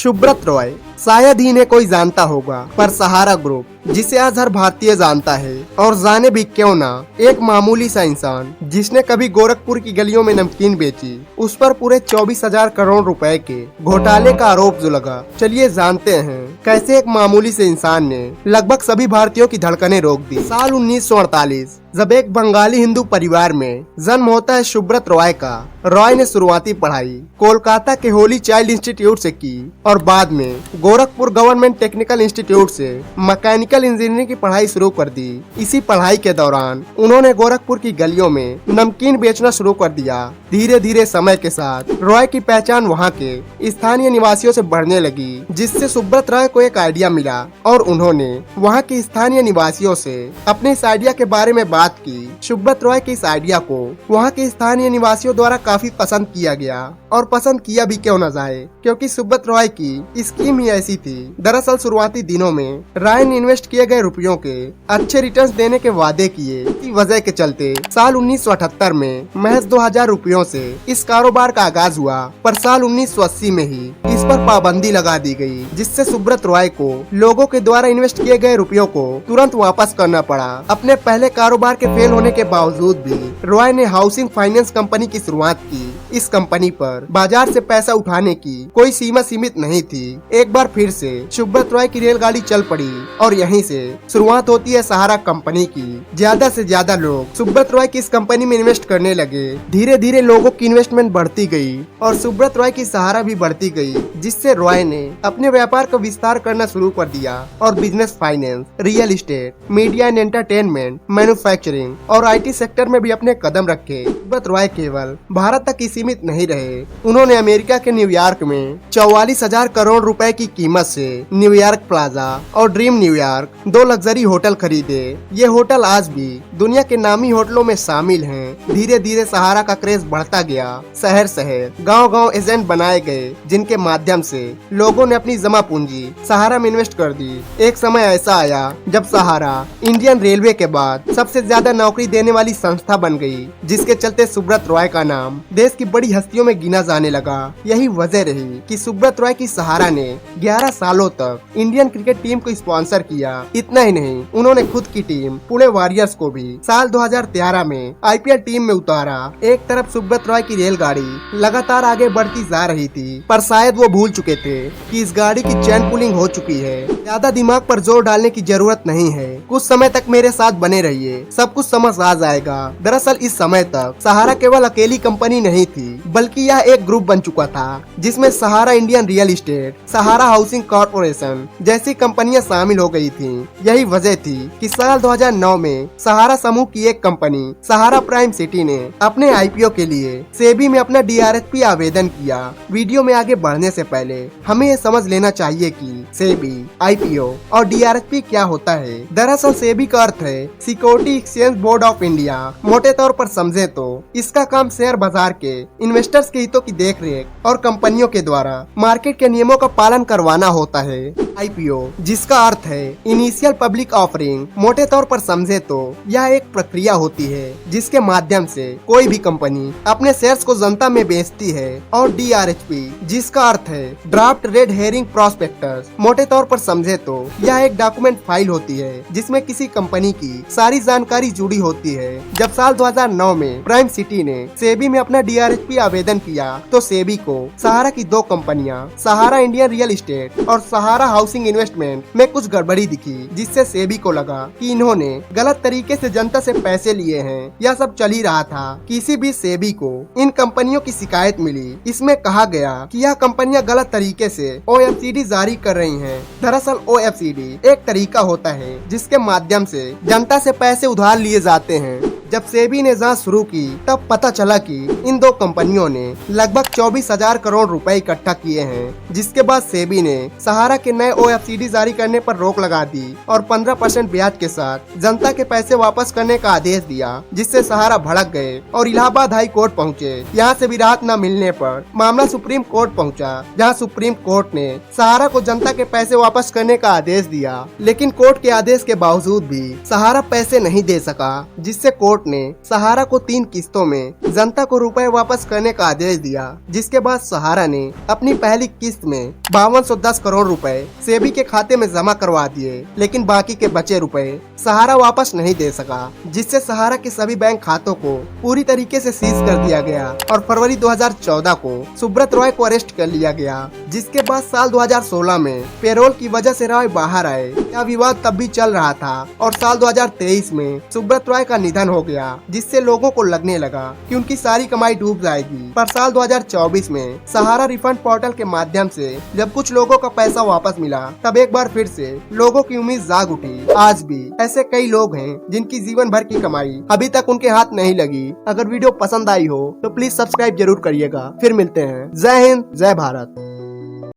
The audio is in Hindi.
सुब्रत रॉय शायद ही इन्हें कोई जानता होगा, पर सहारा ग्रुप जिसे आज हर भारतीय जानता है, और जाने भी क्यों ना, एक मामूली सा इंसान जिसने कभी गोरखपुर की गलियों में नमकीन बेची, उस पर पूरे 24,000 करोड़ रुपए के घोटाले का आरोप जो लगा। चलिए जानते हैं कैसे एक मामूली से इंसान ने लगभग सभी भारतीयों की धड़कनें रोक दी। साल 1948 जब एक बंगाली हिंदू परिवार में जन्म होता है सुब्रत रॉय का। रॉय ने शुरुआती पढ़ाई कोलकाता के होली चाइल्ड इंस्टीट्यूट से की और बाद में गोरखपुर गवर्नमेंट टेक्निकल इंस्टीट्यूट से मैकेनिकल इंजीनियरिंग की पढ़ाई शुरू कर दी। इसी पढ़ाई के दौरान उन्होंने गोरखपुर की गलियों में नमकीन बेचना शुरू कर दिया। धीरे धीरे समय के साथ रॉय की पहचान वहाँ के स्थानीय निवासियों से बढ़ने लगी, जिससे सुब्रत रॉय को एक आइडिया मिला और उन्होंने वहाँ के स्थानीय निवासियों से अपने इस आइडिया के बारे में बात की। सुब्रत रॉय के इस आइडिया को वहाँ के स्थानीय निवासियों द्वारा काफी पसंद किया गया, और पसंद किया भी क्यों न जाए, क्योंकि सुब्रत रॉय की स्कीम ही ऐसी थी। दरअसल शुरुआती दिनों में रॉय ने इन्वेस्ट किए गए रुपयों के अच्छे रिटर्न्स देने के वादे किए। इसी वजह के चलते साल 1978 में महज 2,000 रुपयों से इस कारोबार का आगाज हुआ, पर साल 1980 में ही इस पर पाबंदी लगा दी गई, जिससे सुब्रत रॉय को लोगों के द्वारा इन्वेस्ट किए गए रुपयों को तुरंत वापस करना पड़ा। अपने पहले कारोबार के फेल होने के बावजूद भी रॉय ने हाउसिंग फाइनेंस कंपनी की शुरुआत की। इस कंपनी पर बाजार से पैसा उठाने की कोई सीमा सीमित नहीं थी। एक बार फिर से सुब्रत रॉय की रेलगाड़ी चल पड़ी और यहीं से शुरुआत होती है सहारा कंपनी की। ज्यादा से ज्यादा लोग सुब्रत रॉय की इस कंपनी में इन्वेस्ट करने लगे। धीरे धीरे लोगों की इन्वेस्टमेंट बढ़ती गई और सुब्रत रॉय की सहारा भी बढ़ती गई, जिससे रॉय ने अपने व्यापार का विस्तार करना शुरू कर दिया और business finance, real estate, media and entertainment, manufacturing और IT सेक्टर में भी अपने कदम रखे। सुब्रत रॉय केवल भारत तक ही सीमित नहीं रहे। उन्होंने अमेरिका के न्यूयॉर्क में 44,000 करोड़ रुपए की कीमत से न्यूयॉर्क प्लाजा और ड्रीम न्यूयॉर्क 2 लग्जरी होटल खरीदे। ये होटल आज भी दुनिया के नामी होटलों में शामिल हैं। धीरे धीरे सहारा का क्रेज बढ़ता गया। शहर शहर, गांव गांव एजेंट बनाए गए, जिनके माध्यम से लोगों ने अपनी जमा पूंजी सहारा में इन्वेस्ट कर दी। एक समय ऐसा आया जब सहारा इंडियन रेलवे के बाद सबसे ज्यादा नौकरी देने वाली संस्था बन गई, जिसके चलते सुब्रत रॉय का नाम देश की बड़ी हस्तियों में गिना जाने लगा। यही वजह रही कि सुब्रत रॉय की सहारा ने 11 सालों तक इंडियन क्रिकेट टीम को स्पॉन्सर किया। इतना ही नहीं, उन्होंने खुद की टीम पुणे वॉरियर्स को भी साल 2013 में IPL टीम में उतारा। एक तरफ सुब्रत रॉय की रेलगाड़ी लगातार आगे बढ़ती जा रही थी, पर शायद वो भूल चुके थे कि इस गाड़ी की चैन पुलिंग हो चुकी है। ज्यादा दिमाग पर जोर डालने की जरूरत नहीं है। कुछ समय तक मेरे साथ बने रहिए, सब कुछ समझ आ जाएगा। दरअसल इस समय तक सहारा केवल अकेली कंपनी नहीं थी, बल्कि यह एक ग्रुप बन चुका था, जिसमें सहारा इंडियन रियल एस्टेट, सहारा हाउसिंग कॉर्पोरेशन जैसी कंपनियां शामिल हो गई थीं। यही वजह थी कि साल 2009 में सहारा समूह की एक कंपनी सहारा प्राइम सिटी ने अपने IPO के लिए सेबी में अपना DRHP आवेदन किया। वीडियो में आगे बढ़ने से पहले हमें ये समझ लेना चाहिए कि सेबी, IPO और DRHP क्या होता है। दरअसल सेबी का अर्थ है security exchange board of India. मोटे तौर पर समझे तो इसका काम शेयर बाजार के इन्वेस्टर्स के हितों की देखरेख और कंपनियों के द्वारा मार्केट के नियमों का पालन करवाना होता है। IPO जिसका अर्थ है इनिशियल पब्लिक ऑफरिंग। मोटे तौर पर समझे तो यह एक प्रक्रिया होती है जिसके माध्यम से कोई भी कंपनी अपने शेयर्स को जनता में बेचती है। और DRHP जिसका अर्थ है ड्राफ्ट रेड हेरिंग प्रोस्पेक्टस। मोटे तौर पर समझे तो यह एक डॉक्यूमेंट फाइल होती है जिसमें किसी कंपनी की सारी जानकारी जुड़ी होती है। जब साल 2009 में प्राइम सिटी ने सेबी में अपना DRHP आवेदन किया, तो सेबी को सहारा की 2 कंपनियां, सहारा इंडियन रियल एस्टेट और सहारा हाउसिंग इन्वेस्टमेंट में कुछ गड़बड़ी दिखी, जिससे सेबी को लगा कि इन्होंने गलत तरीके से जनता से पैसे लिए हैं। यह सब चल ही रहा था। किसी भी सेबी को इन कंपनियों की शिकायत मिली। इसमें कहा गया कि यह कंपनियां गलत तरीके से OFCD जारी कर रही हैं। दरअसल OFCD एक तरीका होता है जिसके माध्यम से जनता से पैसे उधार लिए जाते हैं। जब सेबी ने जांच शुरू की, तब पता चला कि इन 2 कंपनियों ने लगभग 24,000 करोड़ रुपए इकट्ठा किए हैं, जिसके बाद सेबी ने सहारा के नए OFCD जारी करने पर रोक लगा दी और 15% ब्याज के साथ जनता के पैसे वापस करने का आदेश दिया, जिससे सहारा भड़क गए और इलाहाबाद हाई कोर्ट पहुँचे। यहाँ से भी राहत न मिलने पर मामला सुप्रीम कोर्ट पहुँचा, जहाँ सुप्रीम कोर्ट ने सहारा को जनता के पैसे वापस करने का आदेश दिया। लेकिन कोर्ट के आदेश के बावजूद भी सहारा पैसे नहीं दे सका, जिससे कोर्ट कोर्ट ने सहारा को 3 किस्तों में जनता को रुपए वापस करने का आदेश दिया, जिसके बाद सहारा ने अपनी पहली किस्त में 5210 करोड़ रुपए सेबी के खाते में जमा करवा दिए, लेकिन बाकी के बचे रुपए सहारा वापस नहीं दे सका, जिससे सहारा के सभी बैंक खातों को पूरी तरीके से सीज कर दिया गया और फरवरी 2014 को सुब्रत रॉय को अरेस्ट कर लिया गया। जिसके बाद साल 2016 में पेरोल की वजह से रॉय बाहर आए। यह विवाद तब भी चल रहा था और साल 2023 में सुब्रत रॉय का निधन हो गया, जिससे लोगों को लगने लगा कि उनकी सारी कमाई डूब जाएगी। पर साल 2024 में सहारा रिफंड पोर्टल के माध्यम से जब कुछ लोगों का पैसा वापस मिला, तब एक बार फिर से लोगों की उम्मीद जाग उठी। आज भी ऐसे कई लोग हैं जिनकी जीवन भर की कमाई अभी तक उनके हाथ नहीं लगी। अगर वीडियो पसंद आई हो तो प्लीज सब्सक्राइब जरूर करिएगा। फिर मिलते हैं। जय हिंद, जय भारत।